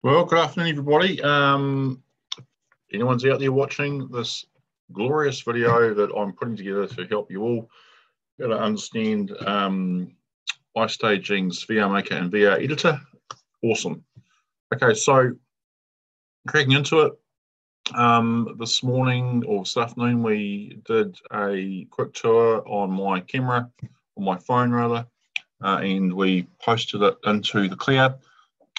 Well, good afternoon, everybody. Anyone's out there watching this glorious video that I'm putting together to help you all be able to understand iStaging's VR Maker and VR Editor? Awesome. Okay, so cracking into it, this morning or this afternoon, we did a quick tour on my camera, on my phone rather, and we posted it into the cloud.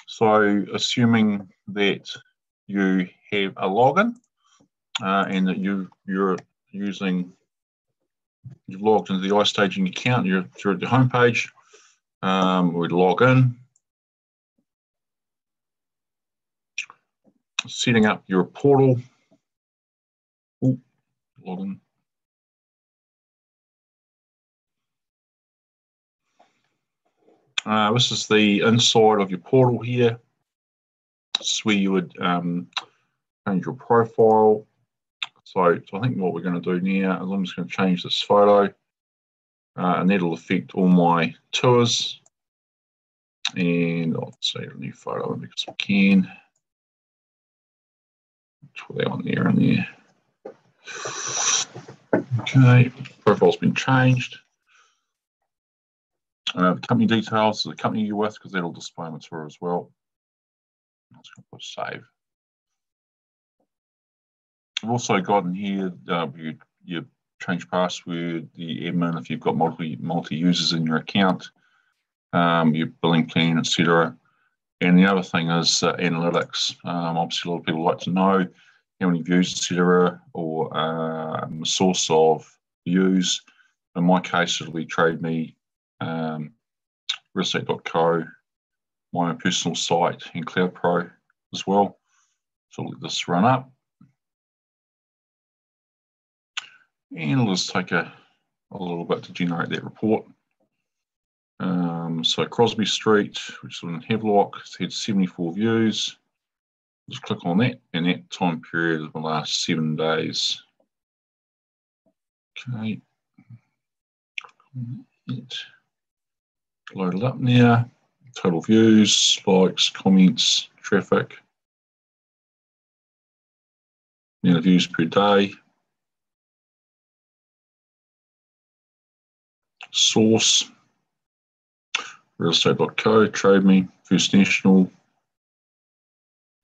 So assuming that you have a login and that you've logged into the iStaging account, you're at the homepage, we'd log in, setting up your portal. Login. This is the inside of your portal here. This is where you would change your profile. So I think what we're going to do now is I'm just going to change this photo, and that'll affect all my tours. And I'll say a new photo because we can. Put that one there and there. Okay, profile's been changed. The company details, the company you're with, because that'll display on the tour as well. I'm just going to put save. I've also got in here you change password, the admin if you've got multi users in your account, your billing plan, etc. And the other thing is analytics. Obviously, a lot of people like to know how many views, etc., or the source of views. In my case, it'll be TradeMe, realestate.co, my own personal site, and CloudPro as well. So I'll let this run up. And it'll just take a little bit to generate that report. So Crosby Street, which is in Havelock, it's had 74 views. Just click on that, and that time period is the last 7 days. Okay. Load it up now. Total views, likes, comments, traffic. Amount of views per day. Source, realestate.co, TradeMe, First National.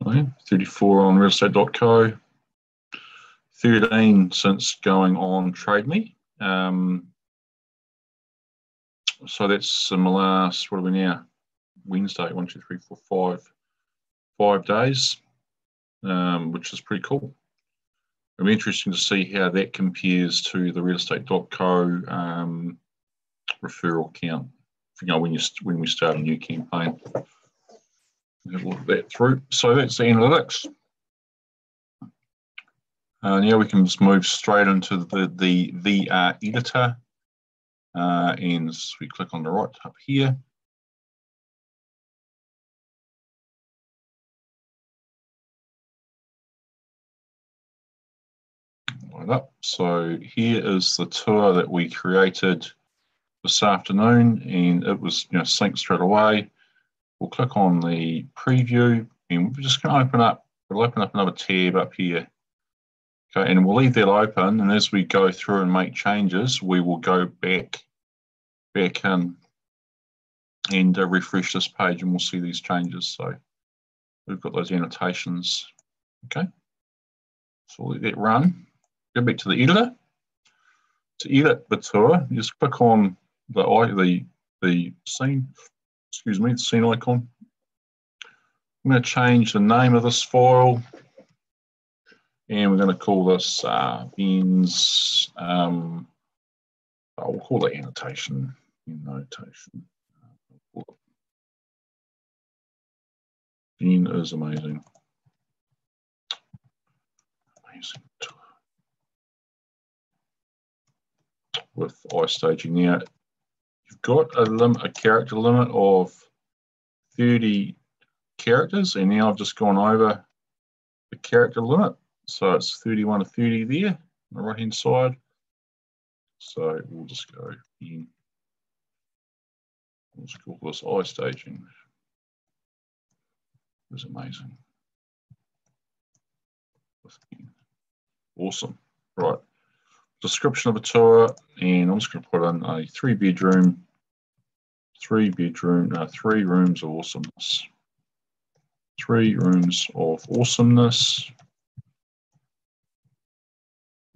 34 on realestate.co. 13 since going on TradeMe. So that's in the last, what are we now? Wednesday, 1, 2, 3, 4, 5 days, which is pretty cool. It'll be interesting to see how that compares to the realestate.co referral count. You know, when we start a new campaign. Have a look at that through. So that's the analytics. Now we can just move straight into the VR editor. And we click on the right up here. Right up. So here is the tour that we created this afternoon, and it was synced straight away. We'll click on the preview, and we're just going to open up. We'll open up another tab up here. Okay, and we'll leave that open. And as we go through and make changes, we will go back in and refresh this page, and we'll see these changes. So we've got those annotations. Okay, so we'll let that run. Go back to the editor. To edit the tour, you just click on the scene. Excuse me, the scene icon. I'm going to change the name of this file, and we're going to call this Ben's. We'll call it annotation. Ben is amazing. Amazing tour with iStaging. Now you've got a character limit of 30 characters, and now I've just gone over the character limit. So it's 31 to 30 there on the right hand side. So we'll just go in. We'll just call this iStaging It was amazing. Awesome. Right. Description of a tour, and I'm just going to put in a 3-bedroom, 3 rooms of awesomeness. 3 rooms of awesomeness.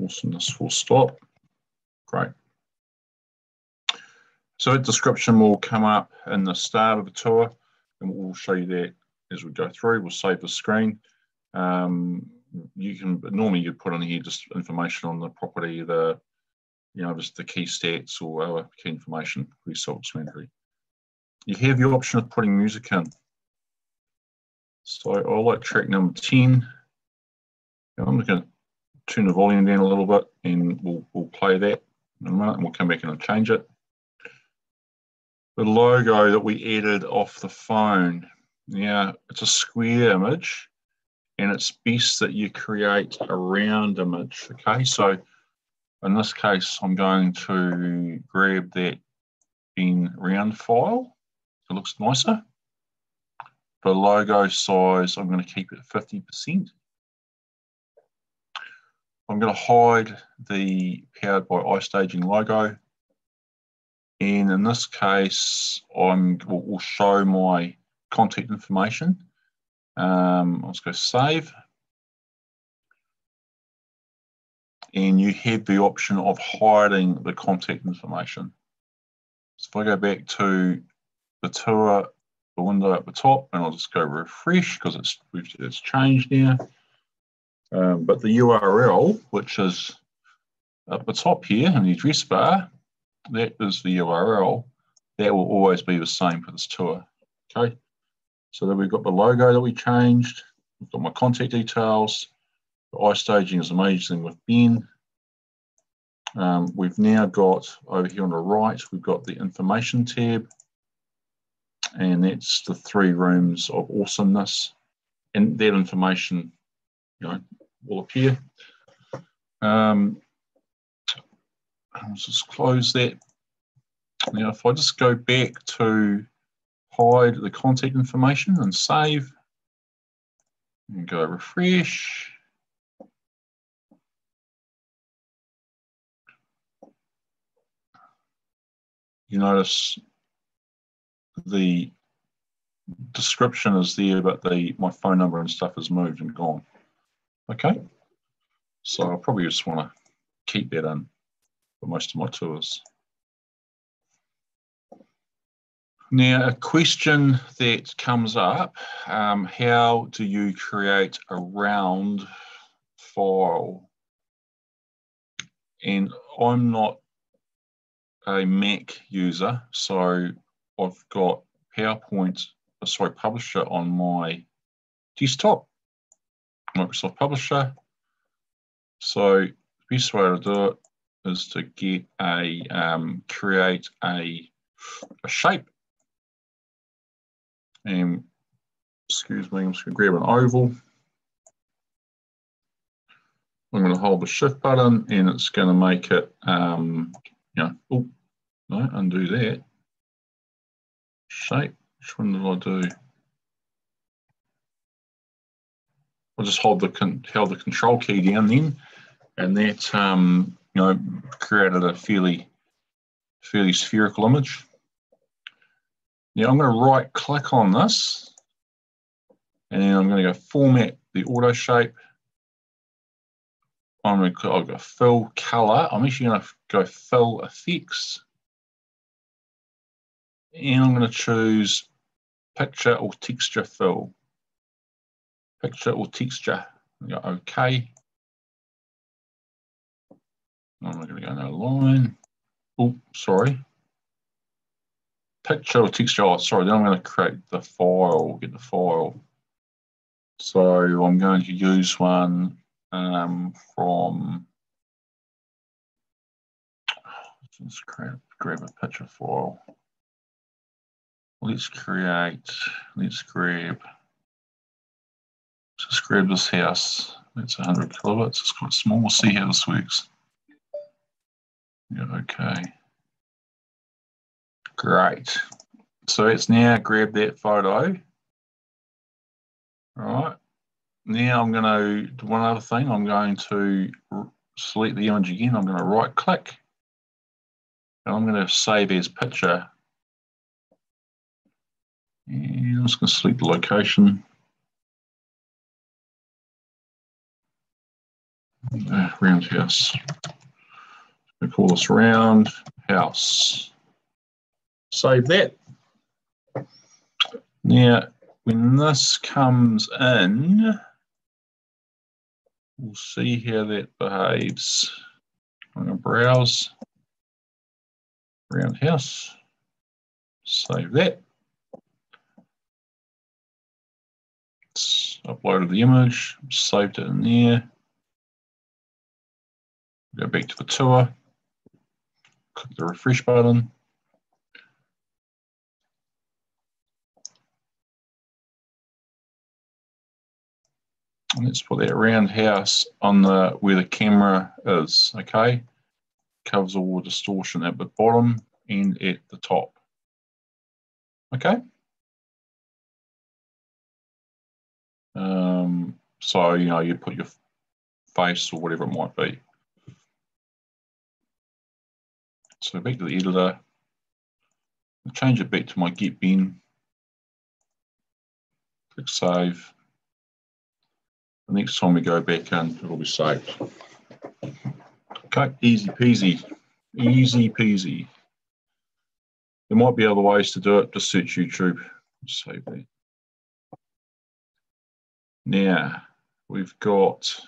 Awesomeness, full stop. Great. So that description will come up in the start of the tour, and we'll show you that as we go through. We'll save the screen. You can normally you'd put on here just information on the property, just the key stats or other key information, pretty self-explanatory. You have the option of putting music in. So I like track number 10. I'm just going to turn the volume down a little bit, and we'll play that in a minute, and we'll come back in and change it. The logo that we added off the phone. Now, it's a square image, and it's best that you create a round image, okay? So in this case, I'm going to grab that in round file. It looks nicer. The logo size, I'm going to keep it 50%. I'm going to hide the Powered by iStaging logo. And in this case, we'll show my contact information. Let's go save. And you have the option of hiding the contact information. So if I go back to the tour, the window at the top, and I'll just go refresh because it's changed now. But the URL, which is at the top here in the address bar, that is the URL. That will always be the same for this tour. Okay. So then we've got the logo that we changed. We've got my contact details. The iStaging is amazing with Ben. We've now got over here on the right, we've got the information tab. And that's the 3 rooms of awesomeness. And that information, will appear. Let's just close that. Now, if I just go back to hide the contact information and save, and go refresh. You notice the description is there, but my phone number and stuff has moved and gone. Okay, so I probably just want to keep that in for most of my tours. Now, a question that comes up, how do you create a round file? And I'm not a Mac user, so I've got Publisher on my desktop, Microsoft Publisher. So the best way to do it is to get create a shape. And excuse me, I'm just going to grab an oval. I'm going to hold the shift button, and it's going to make it, oh, no, undo that. Shape, which one did I do? I'll just hold the control key down then, and that, created a fairly spherical image. Now I'm going to right click on this, and then I'm going to go format the auto shape. I'll go fill color. I'm actually going to go fill effects. And I'm going to choose picture or texture fill. Picture or texture. Go OK. I'm going to go no line. Oh, sorry. Picture or texture. Oh, sorry. Then I'm going to create the file. Get the file. So I'm going to use one from. Let's grab a picture file. Let's grab this house. It's 100 kilobits. It's quite small. We'll see how this works. Yeah, okay. Great. So it's now grabbed that photo All right. Now I'm going to do one other thing. I'm going to select the image again. I'm going to right click and I'm going to save as picture. And I'm just going to select the location. Roundhouse. We call this Roundhouse. Save that. Now, when this comes in, we'll see how that behaves. I'm going to browse Roundhouse. Save that. It's uploaded the image, saved it in there. Go back to the tour. Click the refresh button. And let's put that roundhouse on where the camera is, okay? Covers all the distortion at the bottom and at the top. Okay? So, you know, you put your face or whatever it might be. So back to the editor. I'll change it back to my Get Bin. Click Save. The next time we go back in, it'll be saved. Okay, easy peasy. Easy peasy. There might be other ways to do it. Just search YouTube. Save that. Now, we've got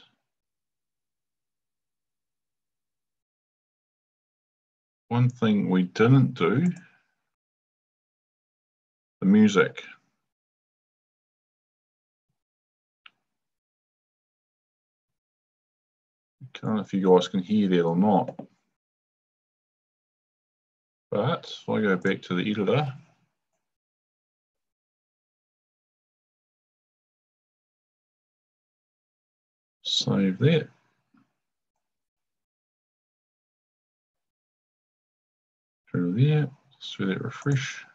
one thing we didn't do, the music. I don't know if you guys can hear that or not. But if I go back to the editor, save that. Through there, let's do that refresh.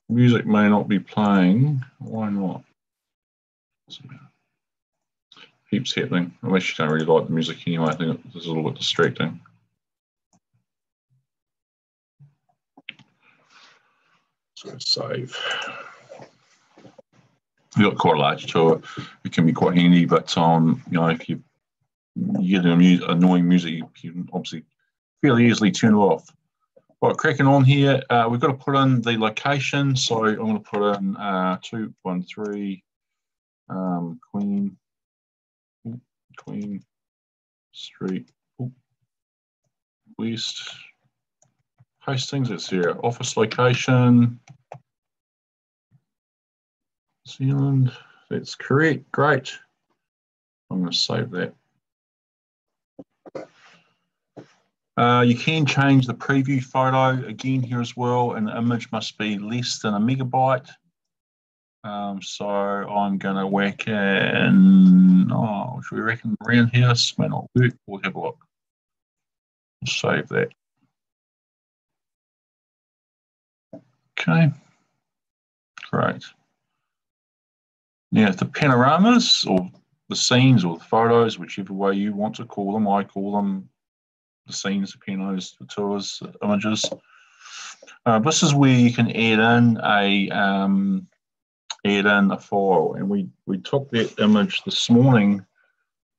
Music may not be playing. Why not? Keeps happening. Unless you don't really like the music anyway, I think it's a little bit distracting. So save. We've got quite a large tour. It can be quite handy, but you know, if you get annoying music, you can obviously fairly easily turn it off. Right, cracking on here, we've got to put in the location. So I'm going to put in 213 Queen Street West Hastings. It's their office location. Zealand, that's correct, great. I'm going to save that. You can change the preview photo again here as well, and the image must be less than 1 megabyte. So I'm going to whack in, should we reckon Roundhouse may not work? We'll have a look. We'll save that. Okay, great. Now the panoramas or the scenes or the photos, whichever way you want to call them, I call them the scenes, the panos, the tours, the images. This is where you can add in a file, and we took that image this morning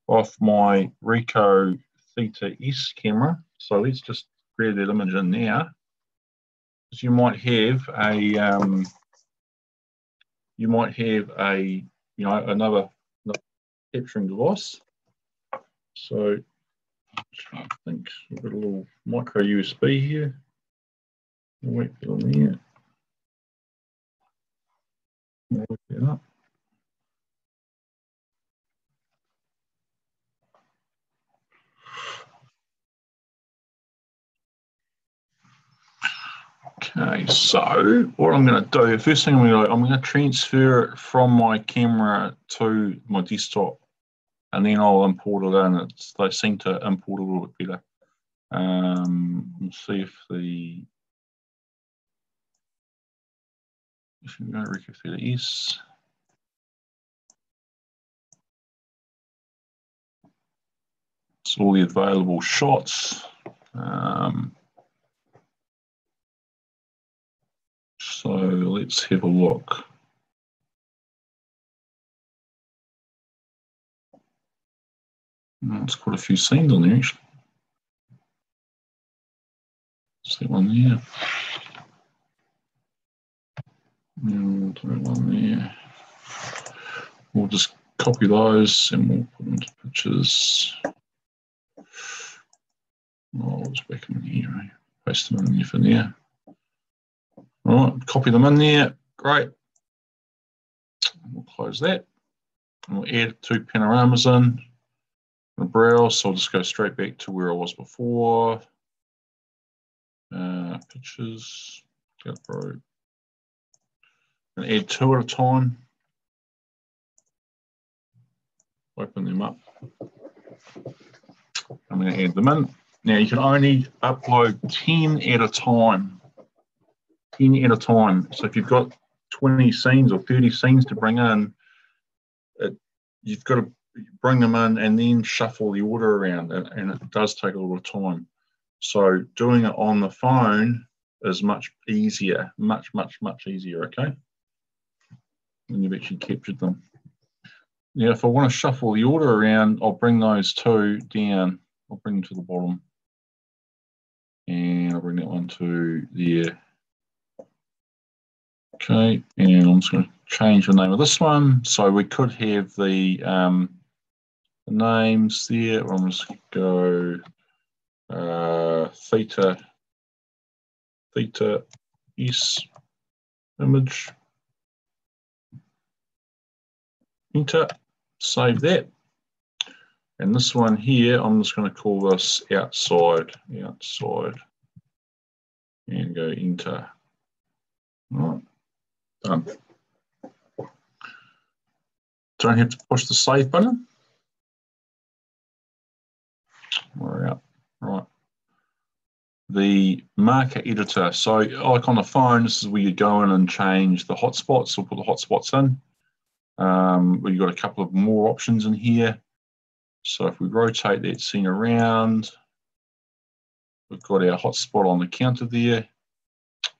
off my Ricoh Theta S camera. So let's just grab that image in now, because you might have another capturing device. So I think we've got a little micro USB here. Wait for there. Work that up. Okay, so what I'm going to do, first thing I'm going to transfer it from my camera to my desktop, and then I'll import it in. They seem to import a little bit better. We'll see if we go Ricoh Theta S. It's all the available shots. So let's have a look. It's quite a few scenes on there actually. See one there. We'll do one there. We'll just copy those and we'll put them into pictures. Oh, let's back them in here. Eh? Paste them in there for now. All right, copy them in there. Great. We'll close that. And we'll add 2 panoramas in. Browse, so I'll just go straight back to where I was before. Pictures, GoPro. And add 2 at a time. Open them up. I'm going to add them in. Now you can only upload 10 at a time. 10 at a time. So if you've got 20 scenes or 30 scenes to bring in, you've got to bring them in and then shuffle the order around, and it does take a lot of time. So doing it on the phone is much easier, much easier, okay? When you've actually captured them. Now, if I want to shuffle the order around, I'll bring those 2 down. I'll bring them to the bottom. And I'll bring that one to there. Okay, and I'm just going to change the name of this one. So we could have the names there. I'm just going to go Theta S image. Enter, save that. And this one here, I'm just going to call this outside, and go enter. All right, done. Don't have to push the save button. We're out. Right. The marker editor. So like on the phone, this is where you go in and change the hotspots, or put the hotspots in. We've got a couple of more options in here. So if we rotate that scene around, we've got our hotspot on the counter there.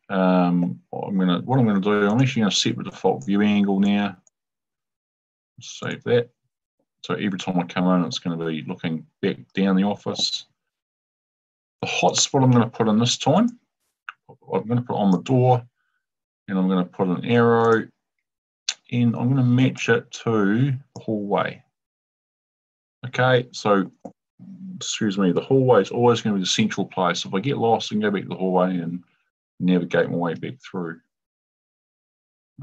What I'm going to do, I'm actually going to set the default view angle now. Save that. So every time I come in, it's going to be looking back down the office. The hotspot I'm going to put in this time, I'm going to put on the door, and I'm going to put an arrow, and I'm going to match it to the hallway. Okay, so, excuse me, the hallway is always going to be the central place. If I get lost, I can go back to the hallway and navigate my way back through.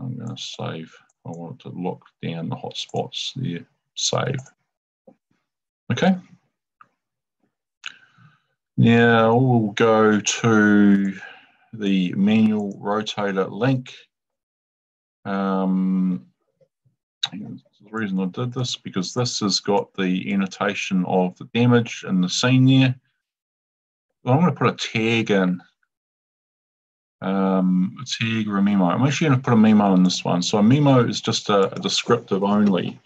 I'm going to save. I want it to look down the hotspots there. Save. Okay. Now we'll go to the manual rotator link. The reason I did this, because this has got the annotation of the damage in the scene there. Well, I'm going to put a tag in. A tag or a memo. I'm actually going to put a memo in this one. So a memo is just a descriptive only.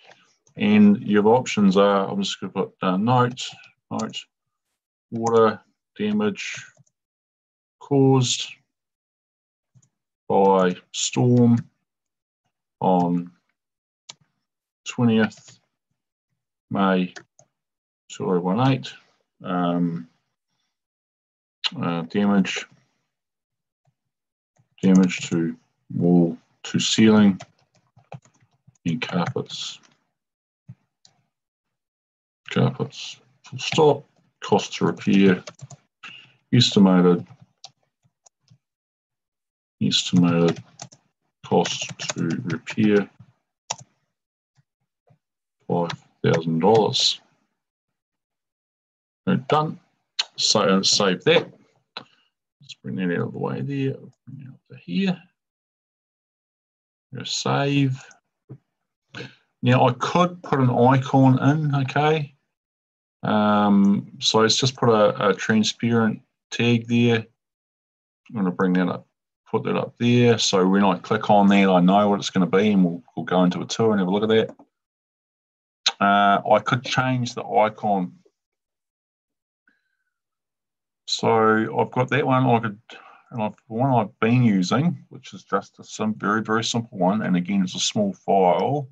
And your options are, I'm just going to put note, water damage caused by storm on 20th May 2018. Damage to wall to ceiling and carpets. Full stop. Cost to repair. Estimated cost to repair $5,000. Done. So save that. Let's bring that out of the way there. Bring it up to here. Go save. Now I could put an icon in, okay? So let's just put a transparent tag there. I'm going to bring that up, put that up there. So when I click on that, I know what it's going to be, and we'll go into a tour and have a look at that. I could change the icon. So I've got that one. The one I've been using, which is just a very, very simple one, and again, it's a small file,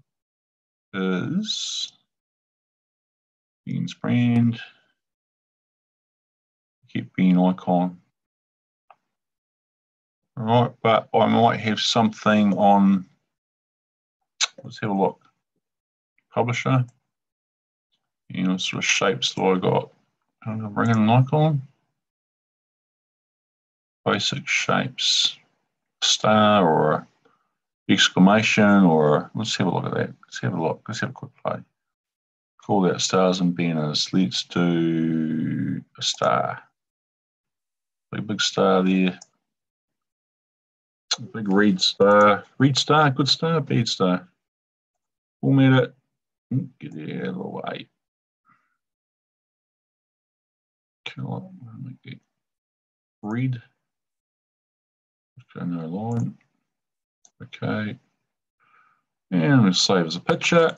is Beans brand, get bean icon. All right, but I might have something on, let's have a look, publisher, sort of shapes that I got. I'm going to bring in an icon, basic shapes, star or exclamation, or let's have a look at that. Let's have a look. Let's have a quick play. Call that stars and banners. Let's do a star. Big star there. Big red star. Red star, good star, bad star. Format it. Get it out of the way. Color, make it red. Okay, no line. Okay. And we'll save as a picture.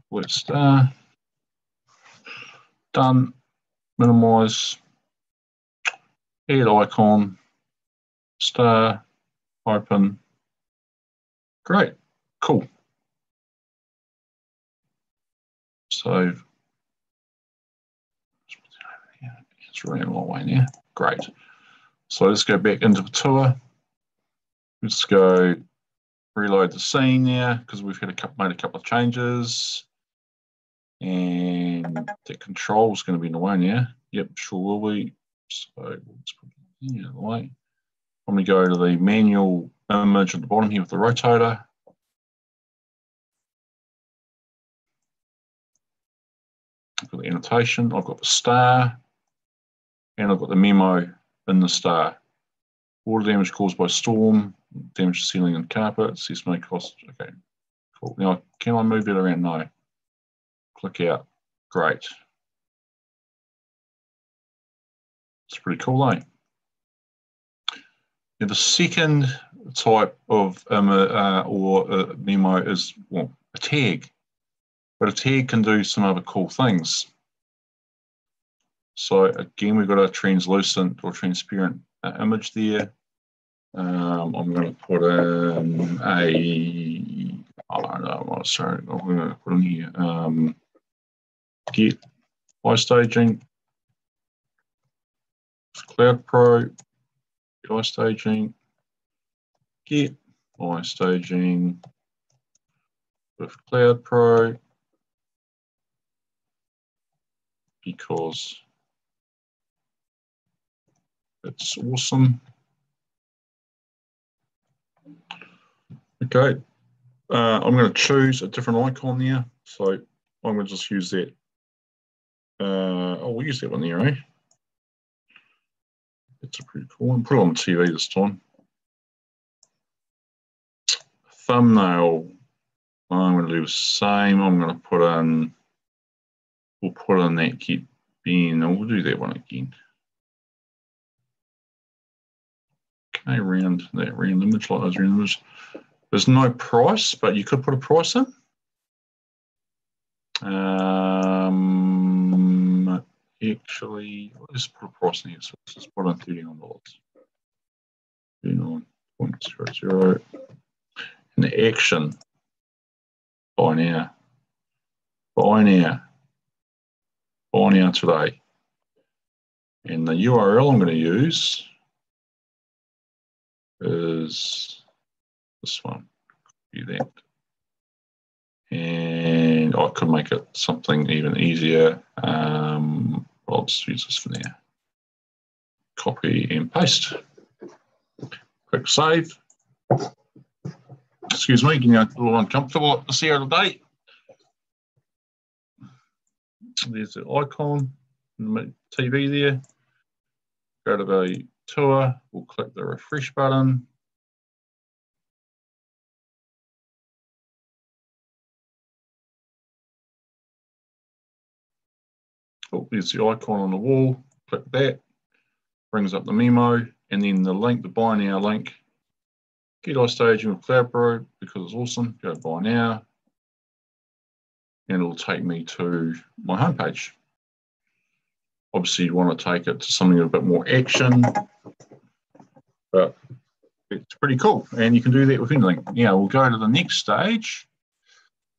White star. Done. Minimize. Add icon. Star. Open. Great. Cool. Save. It's running a long way now. Great. So let's go back into the tour. Let's go reload the scene now because we've made a couple of changes. And the control is going to be in the way now. Yep, sure will be. So let's put it out of the way. I'm going to go to the manual image at the bottom here with the rotator. I've got the annotation, I've got the star, and I've got the memo in the star. Water damage caused by storm, damage to ceiling and carpet, seismic cost. Okay, cool. Now, can I move that around? No. Click out. Great. It's pretty cool, eh? Now, the second type of memo is, well, a tag. But a tag can do some other cool things. So again, we've got a translucent or transparent image there. I'm going to put in I don't know, sorry, I'm going to put in here, get iStaging, Cloud Pro, get iStaging, get iStaging with Cloud Pro, because it's awesome. Okay, I'm going to choose a different icon there. So I'm going to just use that. We'll use that one there, eh? It's a pretty cool one. Put it on the TV this time. Thumbnail. I'm going to do the same. I'm going to put in, we'll put in that get bean, and we'll do that one again. Okay, round that round image, like those round images. There's no price, but you could put a price in. Actually, let's put a price in here. So let's just put in $39. 39.00. And the action, buy now. Buy now. Buy now today. And the URL I'm going to use is this one. Do that. And I could make it something even easier. I'll just use this for now. Copy and paste. Click save. Excuse me, getting a little uncomfortable at this hour of the day. There's the icon, TV there. Go to the tour, we'll click the refresh button. Oh, there's the icon on the wall. Click that, brings up the memo, and then the link, the buy now link. Get iStaging with Cloudberry because it's awesome. Go buy now, and it'll take me to my homepage. Obviously, you want to take it to something with a bit more action, but it's pretty cool, and you can do that with anything. Now we'll go to the next stage.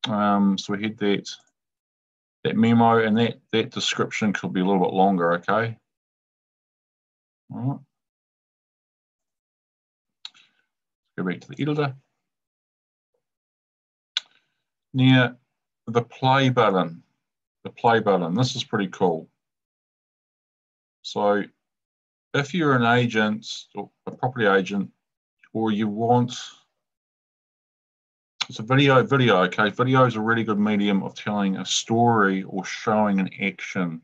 So we had that memo, and that description could be a little bit longer. Okay. All right. Go back to the editor. Now the play button. The play button. This is pretty cool. So if you're an agent or a property agent, or you want, it's a video, okay? Video is a really good medium of telling a story or showing an action.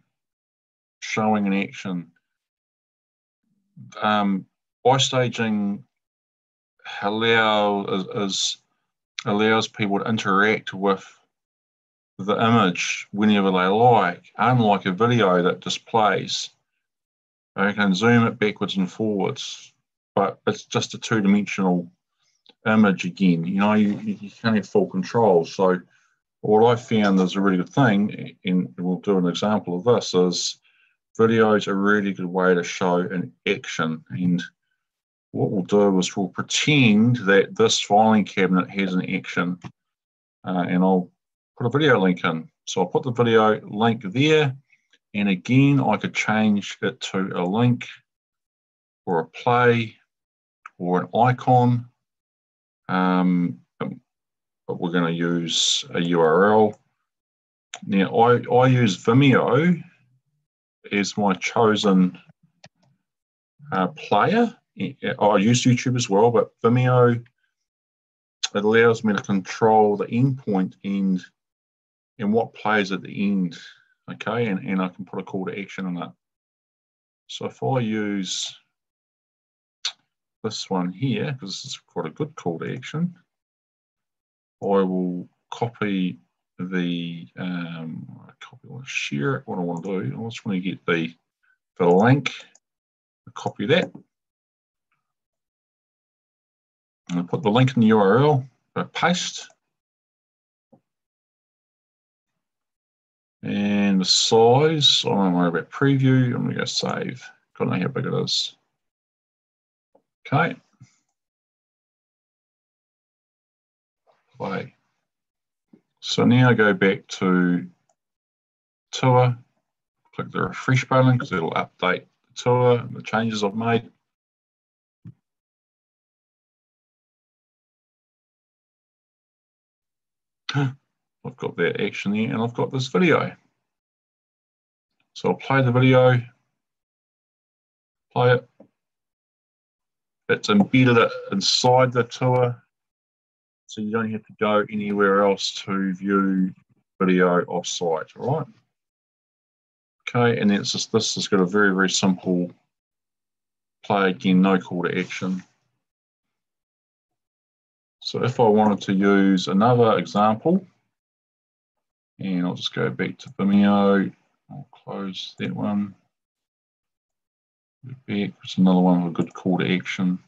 iStaging allows people to interact with the image whenever they like, unlike a video that displays. I can zoom it backwards and forwards, but it's just a two-dimensional image again. You know, you can't have full control. So what I found is a really good thing, and we'll do an example of this, is video is a really good way to show an action. And what we'll do is we'll pretend that this filing cabinet has an action, and I'll put a video link in. So I'll put the video link there, and again, I could change it to a link or a play or an icon, but we're going to use a URL. Now, I use Vimeo as my chosen player. I use YouTube as well, but Vimeo, it allows me to control the endpoint and what plays at the end, okay? And I can put a call to action on that. So if I use this one here, because this is quite a good call to action, I will copy the, share it. What I want to do, I just want to get the link, copy that, and I put the link in the URL, paste, and the size, I don't worry about preview, I'm going to go save. Got to know how big it is. Okay. Play. So now I go back to tour, click the refresh button because it'll update the tour and the changes I've made. I've got that action there, and I've got this video. So I'll play the video, play it. It's embedded it inside the tour, so you don't have to go anywhere else to view video off-site, all right? Okay, and it's just, this has got a very, very simple play again, no call to action. So if I wanted to use another example, and I'll just go back to Vimeo, I'll close that one. Back, it's another one with a good call to action.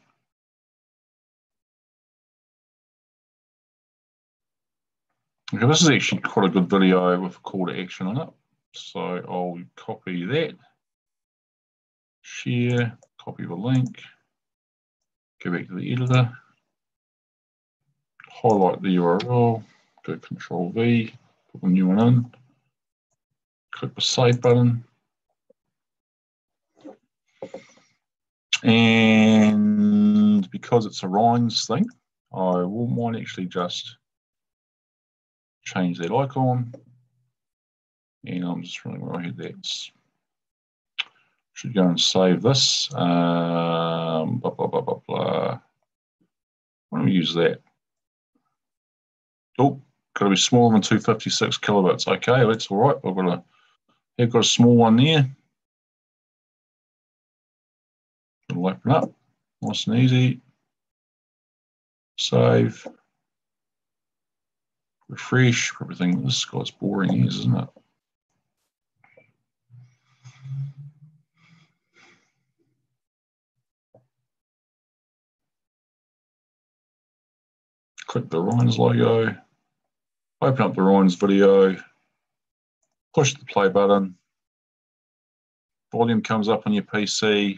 Okay, this is actually quite a good video with a call to action on it. So I'll copy that, share, copy the link, go back to the editor, highlight the URL, go Control V, put the new one in, click the save button, and because it's a Rhines thing, I might actually just change that icon, and I'm just running where I had that. Should go and save this. Blah, blah, blah, blah, blah. Why don't we use that? Oh, got to be smaller than 256 kilobits. Okay, that's all right. I've got a small one there. It'll open up, nice and easy. Save. Refresh. Everything. This guy's boring, isn't it? click the Rhines logo, open up the Rhines video, push the play button, volume comes up on your PC,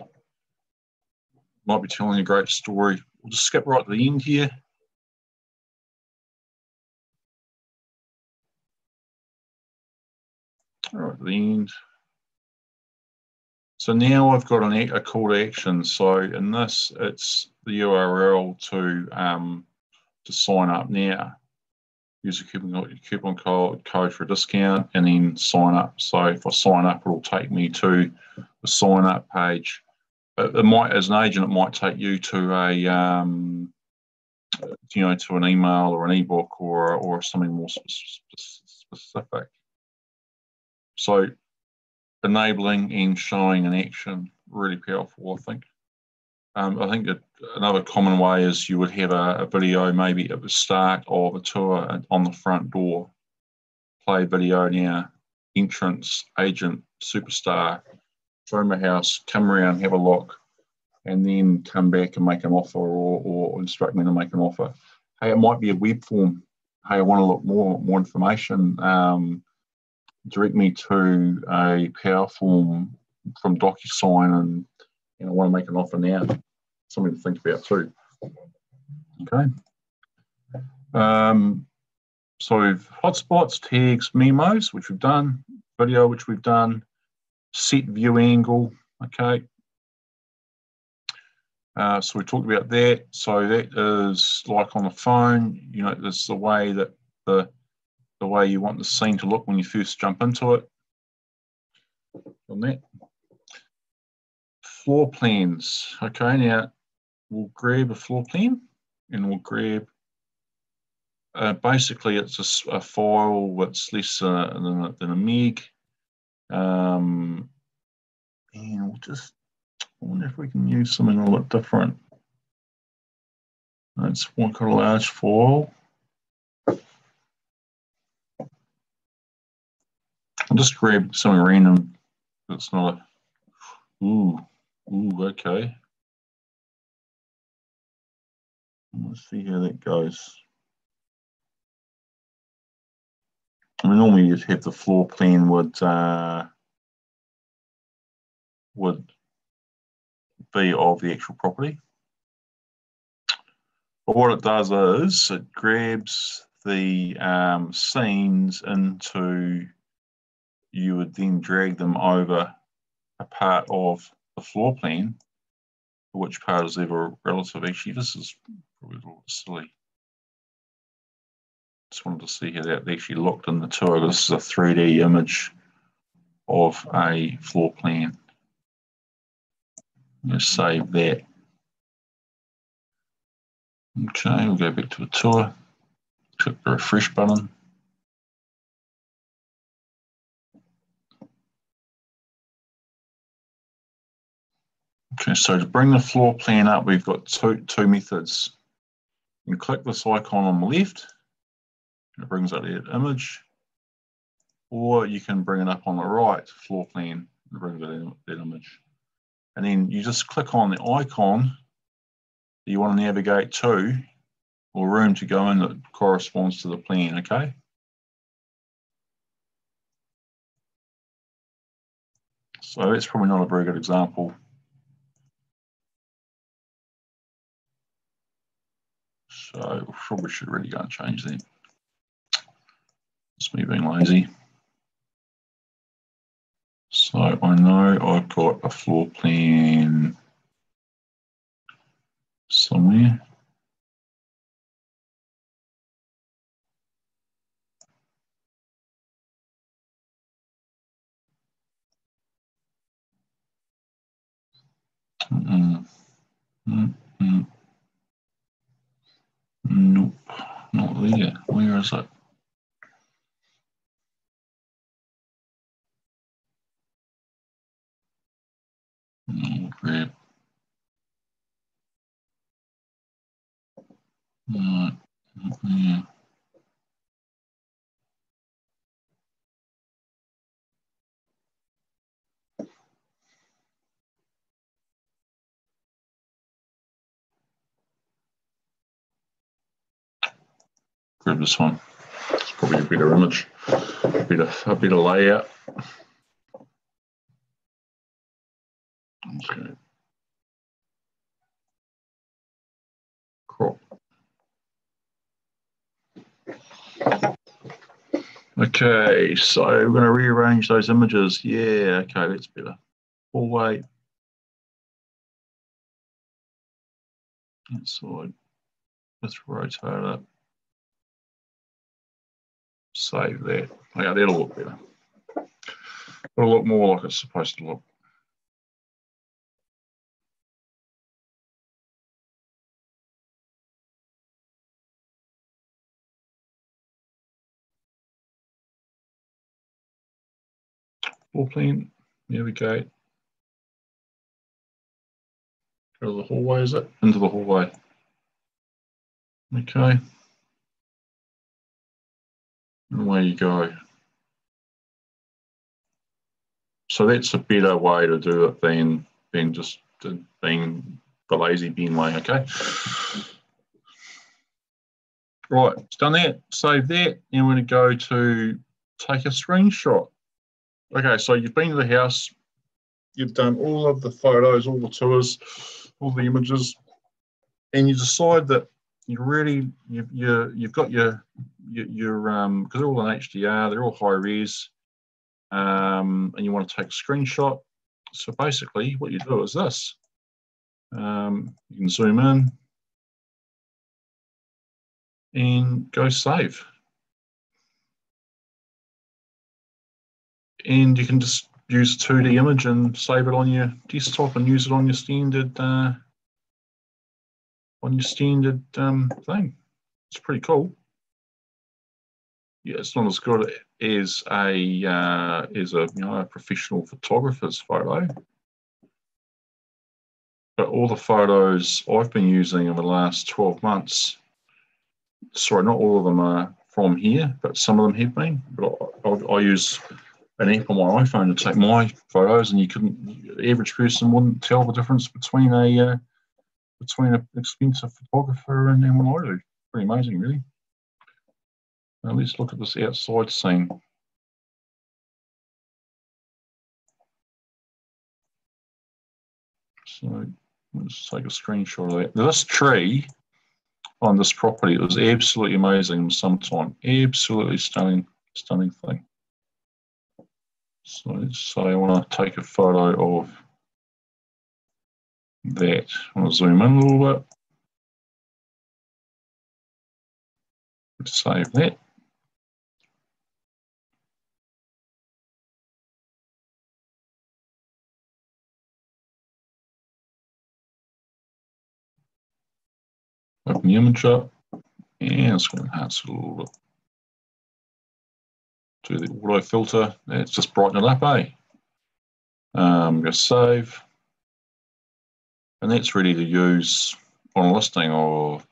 might be telling a great story. We'll just skip right to the end here. Right at the end. So now I've got a call to action. So in this, it's the URL to sign up now. Use a coupon code for a discount and then sign up. So if I sign up, it'll take me to the sign up page. It might, as an agent, it might take you to a to an email or an ebook or something more specific. So enabling and showing an action, really powerful, I think. I think that another common way is you would have a video maybe at the start of a tour on the front door. Play video now, entrance, agent, superstar, show my house, come around, have a look, and then come back and make an offer or instruct me to make an offer. Hey, it might be a web form. Hey, I want to look more information. Direct me to a power form from DocuSign and I want to make an offer now. Something to think about too. Okay. So we've hotspots, tags, memos, which we've done, video, which we've done, set view angle. Okay. So we talked about that. So that is like on the phone, that's the way that the way you want the scene to look when you first jump into it. On that. Floor plans. Okay, now we'll grab a floor plan and we'll grab, basically it's a file that's less than a meg. And we'll just, I wonder if we can use something a little bit different. That's quite a large file. I'll just grab something random that's not a, ooh, okay. Let's see how that goes. I mean, normally you'd have the floor plan would be of the actual property. But what it does is it grabs the scenes into, you would then drag them over a part of the floor plan, which part is ever relative. Actually, this is probably a little silly. Just wanted to see how that actually looked in the tour. This is a 3D image of a floor plan. Just save that. Okay, we'll go back to the tour. Click the refresh button. Okay, so to bring the floor plan up, we've got two methods. You can click this icon on the left, and it brings up that image, or you can bring it up on the right, floor plan, and bring that image. And then you just click on the icon that you want to navigate to, or room to go in that corresponds to the plan, okay? So that's probably not a very good example. So we probably should really go and change that. It's me being lazy. So I know I've got a floor plan somewhere. Nope, not there. Where is it? Grab. Yeah. grab this one. It's probably a better image, a better layout. Okay. Crop. Okay, so we're going to rearrange those images. Yeah, okay, that's better. Hallway. Inside. Let's rotate it. Save that. Okay, that'll look better. It'll look more like it's supposed to look. Floor plan. There we go. Go to the hallway, is it? Into the hallway. Okay. And away you go. So that's a better way to do it than just being the lazy bin way, okay? Right, it's done that. Save that. And we're going to go to take a screenshot. Okay, so you've been to the house. You've done all of the photos, all the tours, all the images, and you decide that you really you've got your because they're all in HDR, they're all high res, and you want to take a screenshot. So basically, what you do is this: you can zoom in and go save, and you can just use a 2D image and save it on your desktop and use it on your standard thing. It's pretty cool. Yeah, it's not as good as a professional photographer's photo, but all the photos I've been using over the last 12 months. Sorry, not all of them are from here, but some of them have been. But I use an app on my iPhone to take my photos, and the average person wouldn't tell the difference between an expensive photographer and what I do. Pretty amazing, really. Now let's look at this outside scene. So let's take a screenshot of that. Now, this tree on this property was absolutely amazing in summertime. Absolutely stunning thing. So let's say I want to take a photo of that. I want to zoom in a little bit. Let's save that. Open the image up, and it's going to enhance it a little bit. Do the auto filter. It's just brighten it up, eh? Go save, and that's ready to use on a listing or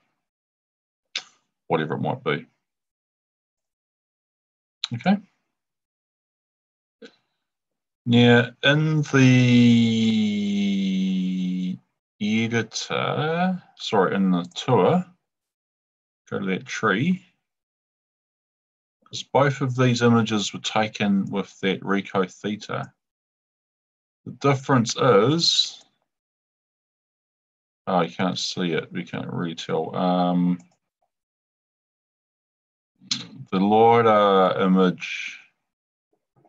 whatever it might be. Okay. Now, in the editor, sorry, in the tour, go to that tree, because both of these images were taken with that Ricoh Theta. The difference is, oh, you can't see it, we can't really tell. The LiDAR image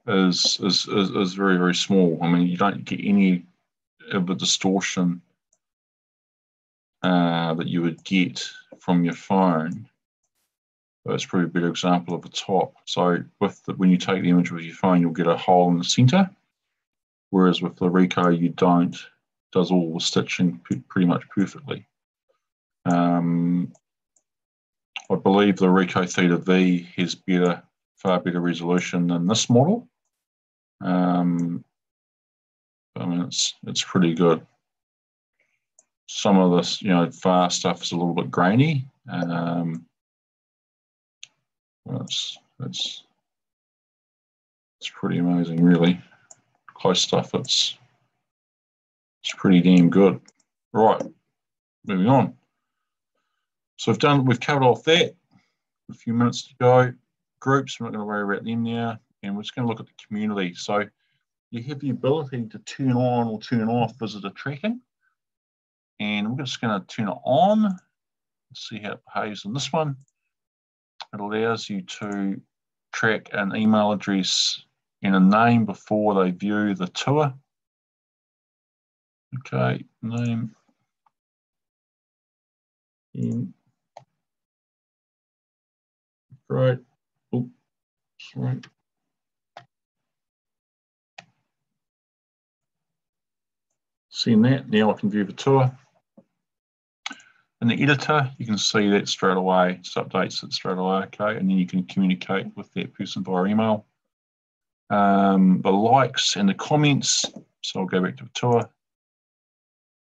is very, very small. I mean, you don't get any of the distortion that you would get from your phone. That's probably a better example of the top. So when you take the image with your phone, you'll get a hole in the center, whereas with the Ricoh, you don't. It does all the stitching pretty much perfectly. I believe the Ricoh Theta V has far better resolution than this model. I mean, it's pretty good. Some of this, far stuff is a little bit grainy. It's pretty amazing, really. Close stuff, it's pretty damn good. Right, moving on. So we've covered off that. A few minutes to go. Groups, we're not going to worry about them now. And we're just going to look at the community. So you have the ability to turn on or turn off visitor tracking. And we're just going to turn it on. Let's see how it behaves in this one. It allows you to track an email address and a name before they view the tour. Okay, name. Right. Oops, sorry. Seeing that, now I can view the tour. In the editor, you can see that straight away, just updates it straight away, okay, and then you can communicate with that person via email. The likes and the comments, so I'll go back to the tour.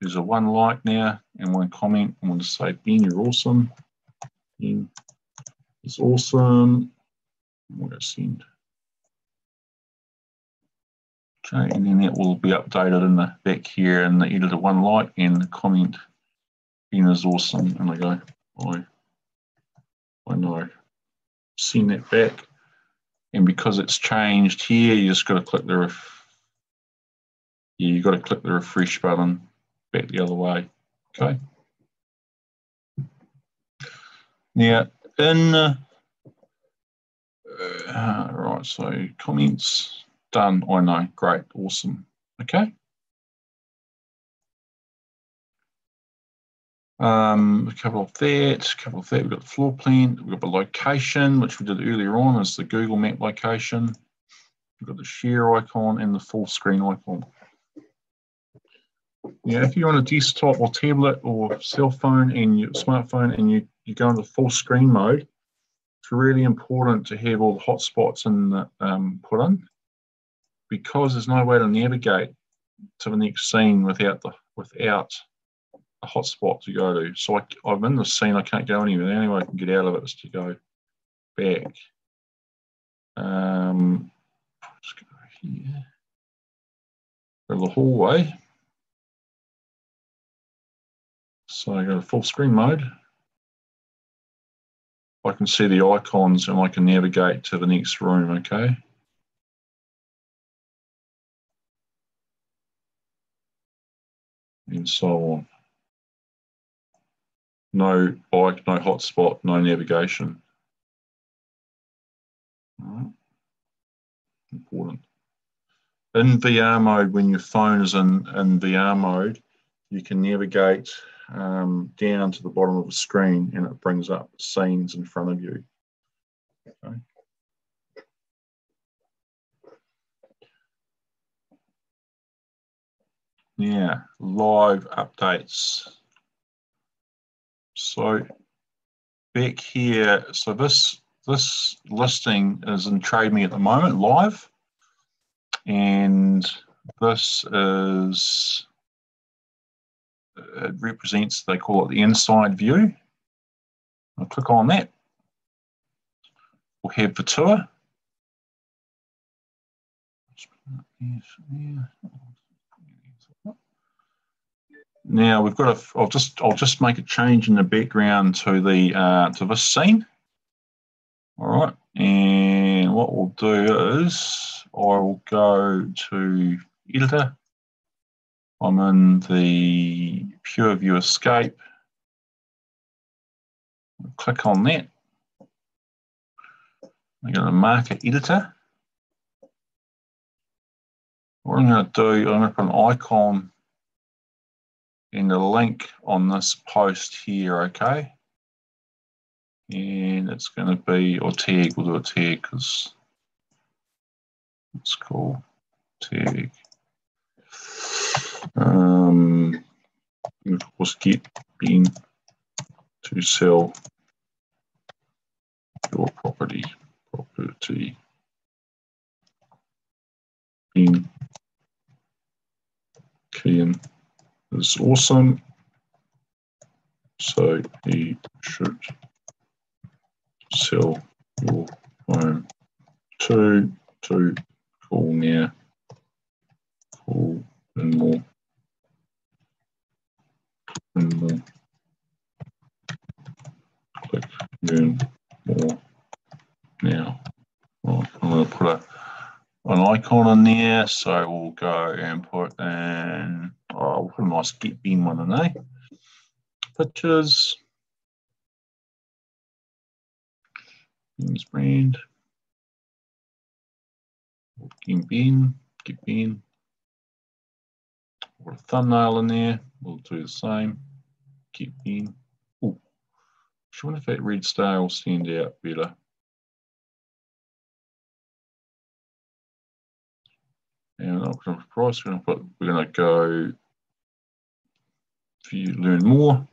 There's a 1 like now and 1 comment. I'm going to say, Ben, you're awesome. Ben is awesome. I'm going to send. Okay, and then that will be updated in the back here in the editor, 1 like and the comment. Ben is awesome, and I go, I know. Send that back, and because it's changed here, you just got to click the you got to click the refresh button back the other way. Okay. Now in right, so comments done. I know, great, awesome. Okay. A couple of that, we've got the floor plan, we've got the location, which we did earlier on, is the Google Map location. We've got the share icon and the full screen icon. Yeah, if you're on a desktop or tablet or cell phone and your smartphone and you go into full screen mode, it's really important to have all the hotspots put in, because there's no way to navigate to the next scene without a hotspot to go to. So I'm in the scene, I can't go anywhere. The only way I can get out of it is to go back. Just go here. Go to the hallway. So I go to full screen mode. I can see the icons and I can navigate to the next room, okay? And so on. No bike, no hotspot, no navigation. All right. Important. In VR mode, when your phone is in VR mode, you can navigate down to the bottom of the screen and it brings up scenes in front of you. Okay. Yeah, live updates. So back here, so this listing is in Trade Me at the moment, live. And this is, it represents, they call it the inside view. I'll click on that. We'll have the tour. Now we've got I'll just make a change in the background to this scene. All right, and what we'll do is I will go to editor. I'm in the Pure View Escape. I'll click on that. I'm going to marker editor. What I'm going to do, I'm going to put an icon and a link on this post here, okay? And it's going to be, or tag, we'll do a tag because it's cool. Tag. Of course, get Ben to sell your property. Ben Kean is awesome, so he should sell your home to call now, call and more, click learn more an icon in there, so we'll go and put in, we'll put a nice Get Bin one in there. Pictures, Bin's brand, Get Bin, put a thumbnail in there, we'll do the same, Get Bin. Oh, I wonder if that red star will stand out better. And option price, we're going to go view, learn more,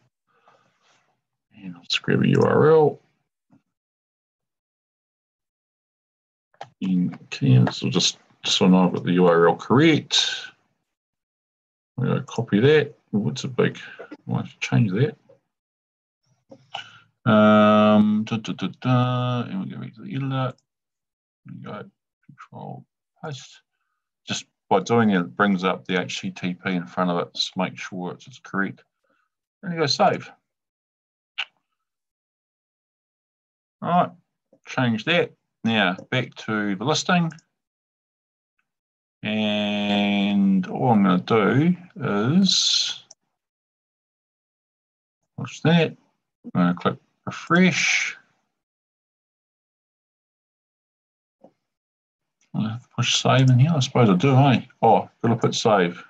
and I'll just grab a URL. So just so I know I've got the URL correct. I'm going to copy that. Oh, it's a big, I might have to change that. And we'll go back to the editor. Go Control Paste. Just by doing it, it brings up the HTTP in front of it. Just make sure it's correct. And you go save. All right, change that. Now back to the listing. And all I'm going to do is watch that. I'm going to click refresh. I'll have to push save in here. I suppose I do, eh? Oh, got to put save.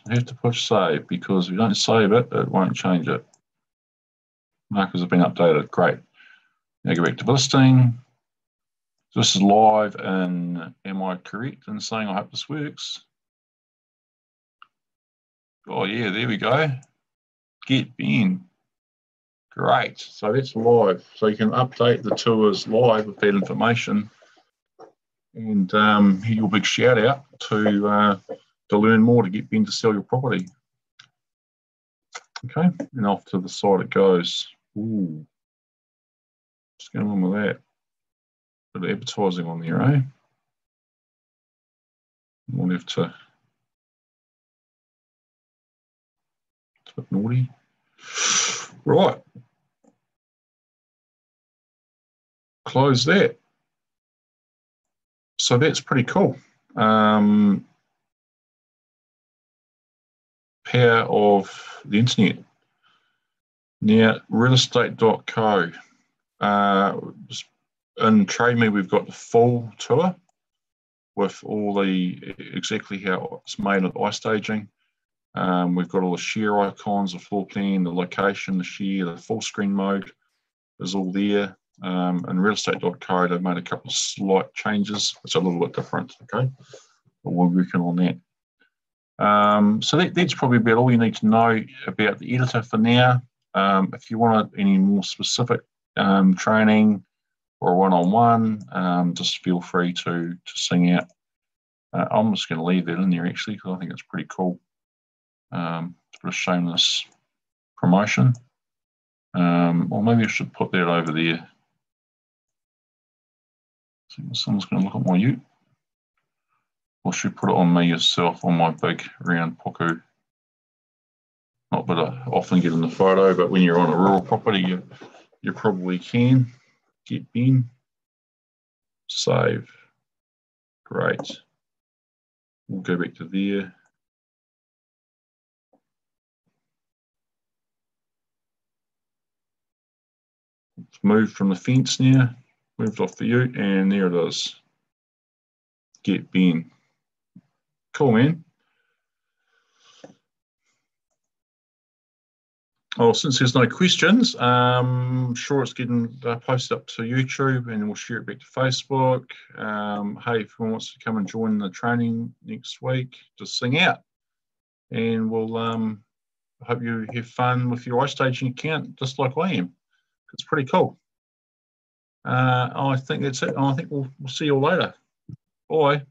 I have to push save because if you don't save it, it won't change it. Markers have been updated. Great. Now go back to listing. This is live, and am I correct in saying I hope this works? Oh yeah, there we go. Get Bin. Great. So that's live. So you can update the tours live with that information. And here's your big shout out to learn more to get Bin to sell your property. Okay, and off to the side it goes. Ooh, what's going on with that? Bit of advertising on there, eh? We'll have to. It's a bit naughty. Right. Close that. So that's pretty cool. Power of the internet. Now, realestate.co. In TradeMe, we've got the full tour with all the exactly how it's made with iStaging. We've got all the share icons, the floor plan, the location, the share, the full screen mode is all there. And realestate.co, they've made a couple of slight changes, which are a little bit different, okay? But we're working on that. So that's probably about all you need to know about the editor for now. If you want any more specific training or one-on-one, just feel free to sing out. I'm just going to leave that in there actually because I think it's pretty cool. It's a bit of shameless promotion. Or maybe I should put that over there. So someone's going to look at my ute. Or should put it on me yourself on my big round poku. Not that I often get in the photo, but when you're on a rural property, you probably can. Get Bin. Save. Great. We'll go back to there. It's moved from the fence now. Moved off the ute, and there it is. Get Bin. Cool, man. Oh, since there's no questions, I'm sure it's getting posted up to YouTube, and we'll share it back to Facebook. Hey, if anyone wants to come and join the training next week, just sing out. And we'll hope you have fun with your iStaging account, just like I am. It's pretty cool. I think that's it. I think we'll see you all later. Bye.